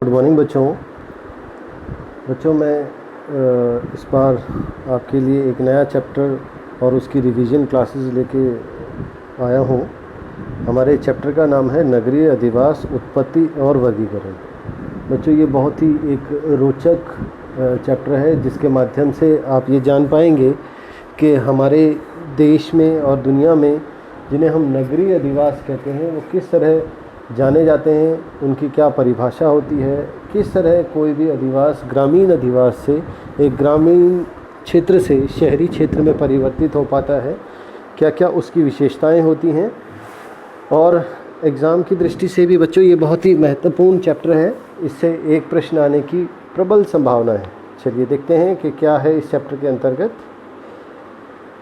Good morning बच्चों मैं इस बार आपके लिए एक नया चैप्टर और उसकी रिवीजन क्लासेस लेके आया हूँ। हमारे चैप्टर का नाम है नगरीय अधिवास, उत्पत्ति और वर्गीकरण। बच्चों, ये बहुत ही एक रोचक चैप्टर है जिसके माध्यम से आप ये जान पाएंगे कि हमारे देश में और दुनिया में जिन्हें हम नगरीय अधिवास कहते हैं वो किस तरह जाने जाते हैं, उनकी क्या परिभाषा होती है, किस तरह कोई भी अधिवास ग्रामीण अधिवास से एक ग्रामीण क्षेत्र से शहरी क्षेत्र में परिवर्तित हो पाता है, क्या क्या उसकी विशेषताएं होती हैं। और एग्ज़ाम की दृष्टि से भी बच्चों ये बहुत ही महत्वपूर्ण चैप्टर है, इससे एक प्रश्न आने की प्रबल संभावना है। चलिए देखते हैं कि क्या है इस चैप्टर के अंतर्गत।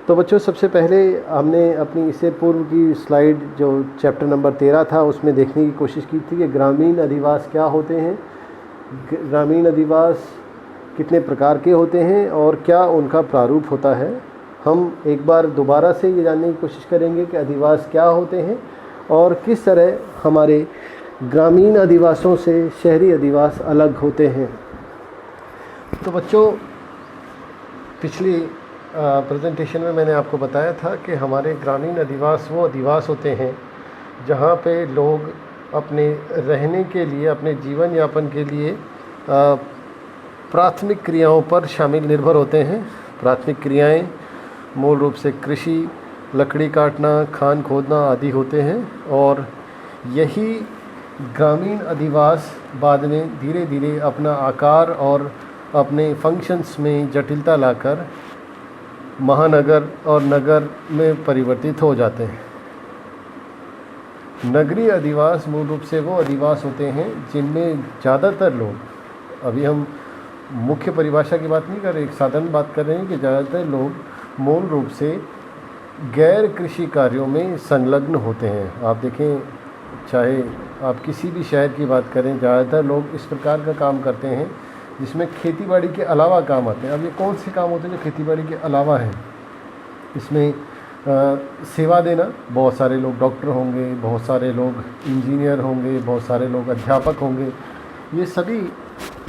तो बच्चों, सबसे पहले हमने अपनी इससे पूर्व की स्लाइड जो चैप्टर नंबर 13 था उसमें देखने की कोशिश की थी कि ग्रामीण अधिवास क्या होते हैं, ग्रामीण अधिवास कितने प्रकार के होते हैं और क्या उनका प्रारूप होता है। हम एक बार दोबारा से ये जानने की कोशिश करेंगे कि अधिवास क्या होते हैं और किस तरह हमारे ग्रामीण अधिवासों से शहरी अधिवास अलग होते हैं। तो बच्चों, पिछली प्रेजेंटेशन में मैंने आपको बताया था कि हमारे ग्रामीण अधिवास वो अधिवास होते हैं जहाँ पे लोग अपने रहने के लिए, अपने जीवन यापन के लिए प्राथमिक क्रियाओं पर शामिल निर्भर होते हैं। प्राथमिक क्रियाएं मूल रूप से कृषि, लकड़ी काटना, खान खोदना आदि होते हैं और यही ग्रामीण अधिवास बाद में धीरे धीरे अपना आकार और अपने फंक्शंस में जटिलता लाकर महानगर और नगर में परिवर्तित हो जाते हैं। नगरीय अधिवास मूल रूप से वो अधिवास होते हैं जिनमें ज़्यादातर लोग, अभी हम मुख्य परिभाषा की बात नहीं कर रहे, एक साधारण बात कर रहे हैं कि ज़्यादातर लोग मूल रूप से गैर कृषि कार्यों में संलग्न होते हैं। आप देखें, चाहे आप किसी भी शहर की बात करें, ज़्यादातर लोग इस प्रकार का काम करते हैं जिसमें खेतीबाड़ी के अलावा काम आते हैं। अब ये कौन से काम होते हैं जो खेतीबाड़ी के अलावा हैं? इसमें सेवा देना, बहुत सारे लोग डॉक्टर होंगे, बहुत सारे लोग इंजीनियर होंगे, बहुत सारे लोग अध्यापक होंगे। ये सभी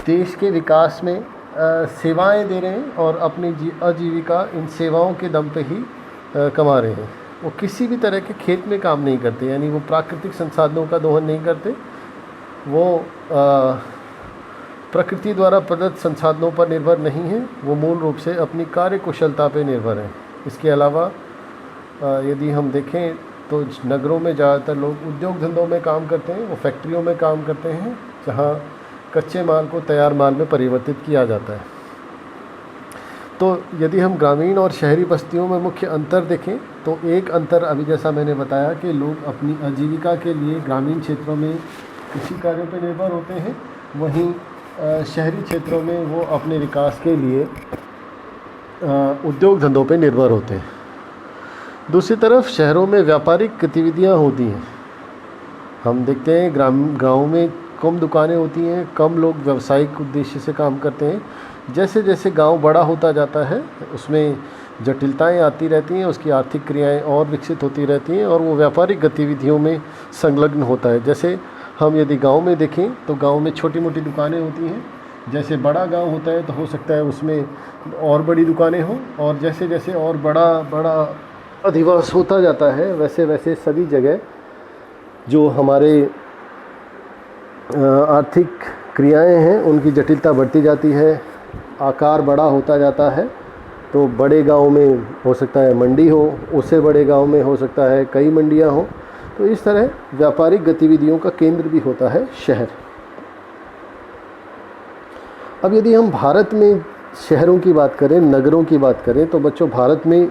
देश के विकास में सेवाएं दे रहे हैं और अपनी आजीविका इन सेवाओं के दम पे ही कमा रहे हैं। वो किसी भी तरह के खेत में काम नहीं करते, यानी वो प्राकृतिक संसाधनों का दोहन नहीं करते, वो प्रकृति द्वारा प्रदत्त संसाधनों पर निर्भर नहीं है, वो मूल रूप से अपनी कार्य कुशलता पर निर्भर है। इसके अलावा यदि हम देखें तो नगरों में ज़्यादातर लोग उद्योग धंधों में काम करते हैं, वो फैक्ट्रियों में काम करते हैं जहाँ कच्चे माल को तैयार माल में परिवर्तित किया जाता है। तो यदि हम ग्रामीण और शहरी बस्तियों में मुख्य अंतर देखें तो एक अंतर अभी जैसा मैंने बताया कि लोग अपनी आजीविका के लिए ग्रामीण क्षेत्रों में कृषि कार्यों पर निर्भर होते हैं, वहीं शहरी क्षेत्रों में वो अपने विकास के लिए उद्योग धंधों पे निर्भर होते हैं। दूसरी तरफ शहरों में व्यापारिक गतिविधियां होती हैं। हम देखते हैं गाँव में कम दुकानें होती हैं, कम लोग व्यावसायिक उद्देश्य से काम करते हैं। जैसे जैसे गांव बड़ा होता जाता है उसमें जटिलताएं आती रहती हैं, उसकी आर्थिक क्रियाएं और विकसित होती रहती हैं और वो व्यापारिक गतिविधियों में संलग्न होता है। जैसे हम यदि गांव में देखें तो गांव में छोटी मोटी दुकानें होती हैं। जैसे बड़ा गांव होता है तो हो सकता है उसमें और बड़ी दुकानें हों, और जैसे जैसे और बड़ा अधिवास होता जाता है वैसे वैसे सभी जगह जो हमारे आर्थिक क्रियाएं हैं उनकी जटिलता बढ़ती जाती है, आकार बड़ा होता जाता है। तो बड़े गांव में हो सकता है मंडी हो, उससे बड़े गांव में हो सकता है कई मंडियां हों। तो इस तरह व्यापारिक गतिविधियों का केंद्र भी होता है शहर। अब यदि हम भारत में शहरों की बात करें, नगरों की बात करें, तो बच्चों भारत में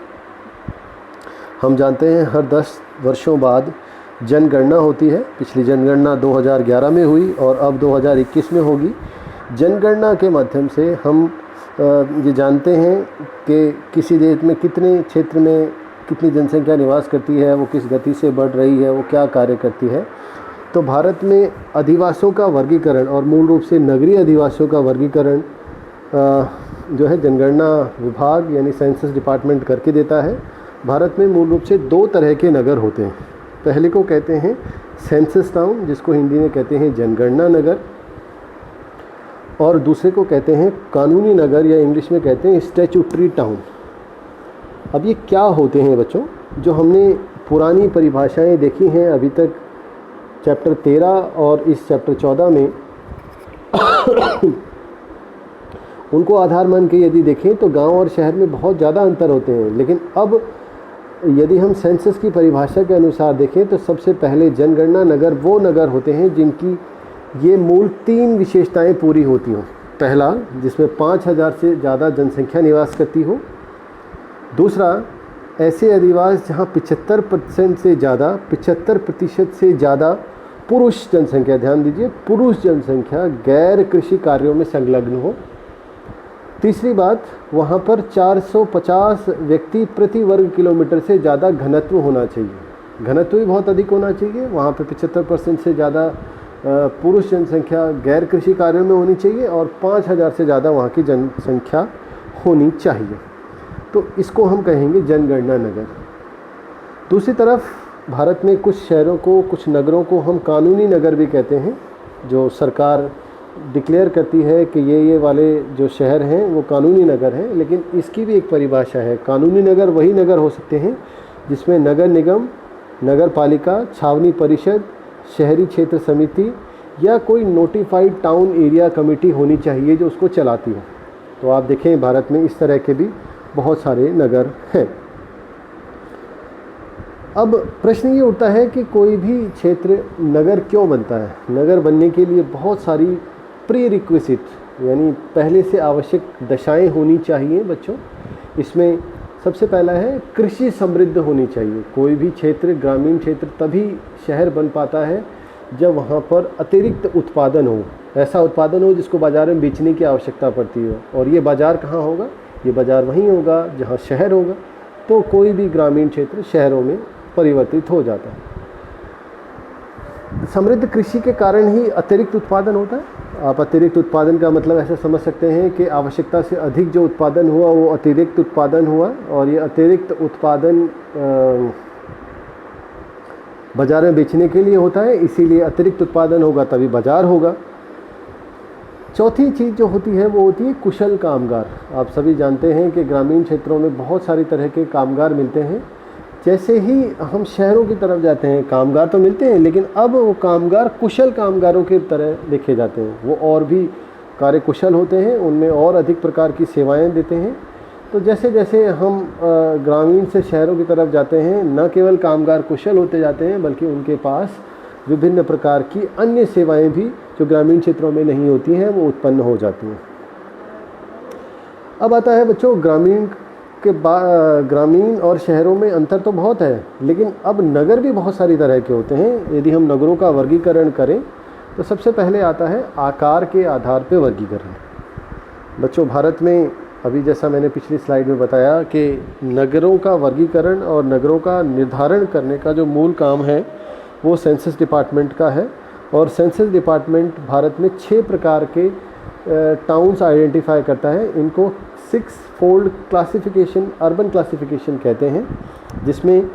हम जानते हैं हर 10 वर्षों बाद जनगणना होती है। पिछली जनगणना 2011 में हुई और अब 2021 में होगी। जनगणना के माध्यम से हम ये जानते हैं कि किसी देश में कितने क्षेत्र में कितनी जनसंख्या निवास करती है, वो किस गति से बढ़ रही है, वो क्या कार्य करती है। तो भारत में अधिवासों का वर्गीकरण और मूल रूप से नगरीय अधिवासों का वर्गीकरण जो है जनगणना विभाग यानी सेंसस डिपार्टमेंट करके देता है। भारत में मूल रूप से 2 तरह के नगर होते हैं। पहले को कहते हैं सेंसस टाउन, जिसको हिंदी में कहते हैं जनगणना नगर, और दूसरे को कहते हैं कानूनी नगर, या इंग्लिश में कहते हैं स्टैट्यूटरी टाउन। अब ये क्या होते हैं बच्चों? जो हमने पुरानी परिभाषाएं देखी हैं अभी तक चैप्टर 13 और इस चैप्टर 14 में उनको आधार मान के यदि देखें तो गांव और शहर में बहुत ज़्यादा अंतर होते हैं। लेकिन अब यदि हम सेंसस की परिभाषा के अनुसार देखें तो सबसे पहले जनगणना नगर वो नगर होते हैं जिनकी ये मूल 3 विशेषताएं पूरी होती हों। पहला, जिसमें 5000 से ज़्यादा जनसंख्या निवास करती हो। दूसरा, ऐसे अधिवास जहां 75% से ज़्यादा पुरुष जनसंख्या, ध्यान दीजिए पुरुष जनसंख्या गैर कृषि कार्यों में संलग्न हो। तीसरी बात, वहां पर 450 व्यक्ति प्रति वर्ग किलोमीटर से ज़्यादा घनत्व होना चाहिए। घनत्व भी बहुत अधिक होना चाहिए। वहाँ पर 75% से ज़्यादा पुरुष जनसंख्या गैर कृषि कार्यों में होनी चाहिए और 5000 से ज़्यादा वहाँ की जनसंख्या होनी चाहिए। तो इसको हम कहेंगे जनगणना नगर। दूसरी तरफ भारत में कुछ शहरों को, कुछ नगरों को हम कानूनी नगर भी कहते हैं, जो सरकार डिक्लेयर करती है कि ये वाले जो शहर हैं वो कानूनी नगर हैं। लेकिन इसकी भी एक परिभाषा है। कानूनी नगर वही नगर हो सकते हैं जिसमें नगर निगम, नगर पालिका, छावनी परिषद, शहरी क्षेत्र समिति या कोई नोटिफाइड टाउन एरिया कमेटी होनी चाहिए जो उसको चलाती हो। तो आप देखें भारत में इस तरह के भी बहुत सारे नगर हैं। अब प्रश्न ये उठता है कि कोई भी क्षेत्र नगर क्यों बनता है? नगर बनने के लिए बहुत सारी प्री रिक्विजिट, यानी पहले से आवश्यक दशाएं होनी चाहिए बच्चों। इसमें सबसे पहला है कृषि समृद्ध होनी चाहिए। कोई भी क्षेत्र, ग्रामीण क्षेत्र तभी शहर बन पाता है जब वहाँ पर अतिरिक्त उत्पादन हो, ऐसा उत्पादन हो जिसको बाज़ार में बेचने की आवश्यकता पड़ती हो। और ये बाज़ार कहाँ होगा? ये बाज़ार वहीं होगा जहाँ शहर होगा। तो कोई भी ग्रामीण क्षेत्र शहरों में परिवर्तित हो जाता है। समृद्ध कृषि के कारण ही अतिरिक्त उत्पादन होता है। आप अतिरिक्त उत्पादन का मतलब ऐसा समझ सकते हैं कि आवश्यकता से अधिक जो उत्पादन हुआ वो अतिरिक्त उत्पादन हुआ, और ये अतिरिक्त उत्पादन बाज़ार में बेचने के लिए होता है। इसीलिए अतिरिक्त उत्पादन होगा तभी बाज़ार होगा। चौथी चीज़ जो होती है वो होती है कुशल कामगार। आप सभी जानते हैं कि ग्रामीण क्षेत्रों में बहुत सारी तरह के कामगार मिलते हैं। जैसे ही हम शहरों की तरफ जाते हैं कामगार तो मिलते हैं, लेकिन अब वो कामगार कुशल कामगारों की तरह देखे जाते हैं। वो और भी कार्य कुशल होते हैं, उनमें और अधिक प्रकार की सेवाएं देते हैं। तो जैसे जैसे हम ग्रामीण से शहरों की तरफ जाते हैं, न केवल कामगार कुशल होते जाते हैं बल्कि उनके पास विभिन्न प्रकार की अन्य सेवाएं भी जो ग्रामीण क्षेत्रों में नहीं होती हैं वो उत्पन्न हो जाती हैं। अब आता है बच्चों ग्रामीण और शहरों में अंतर तो बहुत है, लेकिन अब नगर भी बहुत सारी तरह के होते हैं। यदि हम नगरों का वर्गीकरण करें तो सबसे पहले आता है आकार के आधार पर वर्गीकरण। बच्चों भारत में अभी जैसा मैंने पिछली स्लाइड में बताया कि नगरों का वर्गीकरण और नगरों का निर्धारण करने का जो मूल काम है वो सेंसस डिपार्टमेंट का है। और सेंसस डिपार्टमेंट भारत में 6 प्रकार के टाउन्स आइडेंटिफाई करता है। इनको 6 फोल्ड क्लासिफिकेशन, अर्बन क्लासिफिकेशन कहते हैं, जिसमें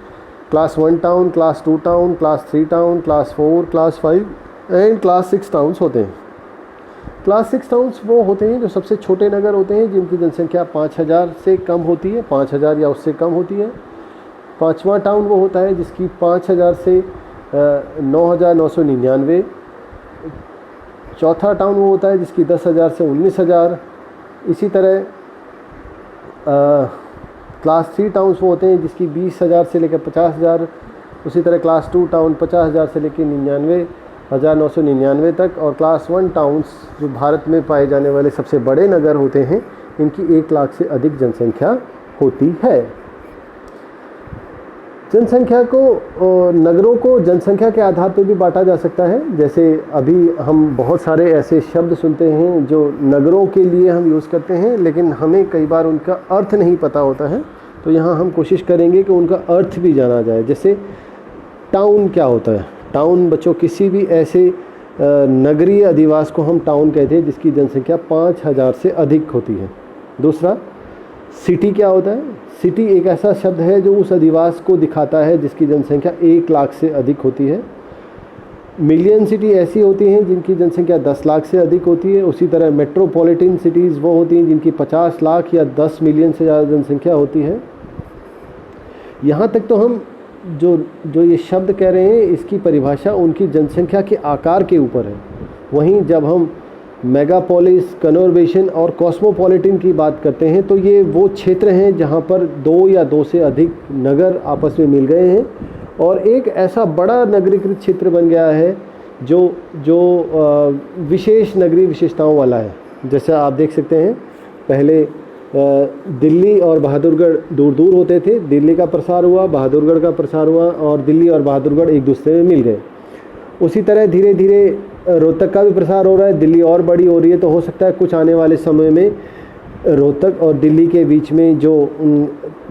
class 1 town, class 2 town, class 3 town, class 4, class 5 and class 6 towns होते हैं। क्लास 6 टाउन्स वो होते हैं जो सबसे छोटे नगर होते हैं, जिनकी जनसंख्या 5000 से कम होती है, 5000 या उससे कम होती है। 5वां टाउन वो होता है जिसकी 5000 से 9999। चौथा टाउन वो होता है जिसकी 10,000 से 19,000। इसी तरह क्लास 3 टाउन्स वो होते हैं जिसकी 20,000 से लेकर 50,000। उसी तरह क्लास 2 टाउन 50,000 से लेकर 99,999 तक। और क्लास 1 टाउन्स जो भारत में पाए जाने वाले सबसे बड़े नगर होते हैं, इनकी 1 लाख से अधिक जनसंख्या होती है। जनसंख्या को, नगरों को जनसंख्या के आधार पर भी बांटा जा सकता है। जैसे अभी हम बहुत सारे ऐसे शब्द सुनते हैं जो नगरों के लिए हम यूज़ करते हैं, लेकिन हमें कई बार उनका अर्थ नहीं पता होता है। तो यहाँ हम कोशिश करेंगे कि उनका अर्थ भी जाना जाए। जैसे टाउन क्या होता है? टाउन बच्चों किसी भी ऐसे नगरीय अधिवास को हम टाउन कहते हैं जिसकी जनसंख्या 5000 से अधिक होती है। दूसरा, सिटी क्या होता है? सिटी एक ऐसा शब्द है जो उस अधिवास को दिखाता है जिसकी जनसंख्या 1 लाख से अधिक होती है। मिलियन सिटी ऐसी होती हैं जिनकी जनसंख्या 10 लाख से अधिक होती है। उसी तरह मेट्रोपॉलिटन सिटीज़ वो होती हैं जिनकी 50 लाख या 10 मिलियन से ज़्यादा जनसंख्या होती है। यहाँ तक तो हम जो ये शब्द कह रहे हैं इसकी परिभाषा उनकी जनसंख्या के आकार के ऊपर है। वहीं जब हम मेगापोलिस, कन्वर्जेशन और कॉस्मोपॉलिटन की बात करते हैं तो ये वो क्षेत्र हैं जहाँ पर 2 या 2 से अधिक नगर आपस में मिल गए हैं और एक ऐसा बड़ा नगरीकृत क्षेत्र बन गया है जो विशेष नगरीय विशेषताओं वाला है। जैसे आप देख सकते हैं, पहले दिल्ली और बहादुरगढ़ दूर दूर होते थे। दिल्ली का प्रसार हुआ, बहादुरगढ़ का प्रसार हुआ और दिल्ली और बहादुरगढ़ एक दूसरे में मिल गए। उसी तरह धीरे धीरे रोहतक का भी प्रसार हो रहा है, दिल्ली और बड़ी हो रही है। तो हो सकता है कुछ आने वाले समय में रोहतक और दिल्ली के बीच में जो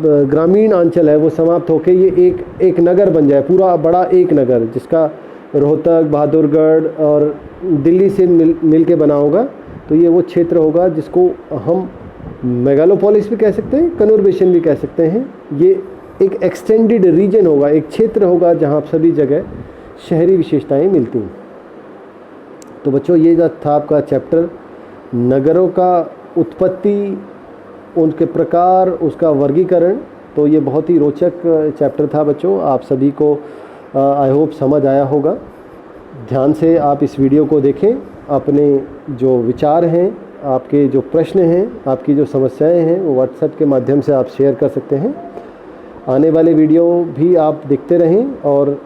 ग्रामीण अंचल है वो समाप्त होकर ये एक नगर बन जाए, पूरा बड़ा एक नगर जिसका रोहतक, बहादुरगढ़ और दिल्ली से मिल के बना होगा। तो ये वो क्षेत्र होगा जिसको हम मेगालोपोलिस भी कह सकते हैं, कन्वर्जेशन भी कह सकते हैं। ये एक एक्सटेंडेड रीजन होगा, एक क्षेत्र होगा जहाँ सभी जगह शहरी विशेषताएं मिलती हैं। तो बच्चों, ये जो था आपका चैप्टर नगरों का उत्पत्ति, उनके प्रकार, उसका वर्गीकरण। तो ये बहुत ही रोचक चैप्टर था बच्चों, आप सभी को आई होप समझ आया होगा। ध्यान से आप इस वीडियो को देखें, अपने जो विचार हैं, आपके जो प्रश्न हैं, आपकी जो समस्याएं हैं वो व्हाट्सएप के माध्यम से आप शेयर कर सकते हैं। आने वाले वीडियो भी आप देखते रहें और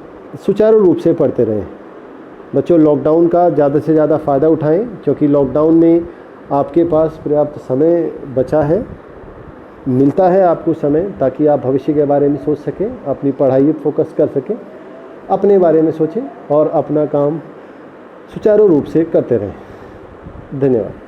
सुचारू रूप से पढ़ते रहें। बच्चों, लॉकडाउन का ज़्यादा से ज़्यादा फ़ायदा उठाएं क्योंकि लॉकडाउन में आपके पास पर्याप्त समय बचा है, मिलता है आपको समय, ताकि आप भविष्य के बारे में सोच सकें, अपनी पढ़ाई पर फोकस कर सकें, अपने बारे में सोचें और अपना काम सुचारू रूप से करते रहें। धन्यवाद।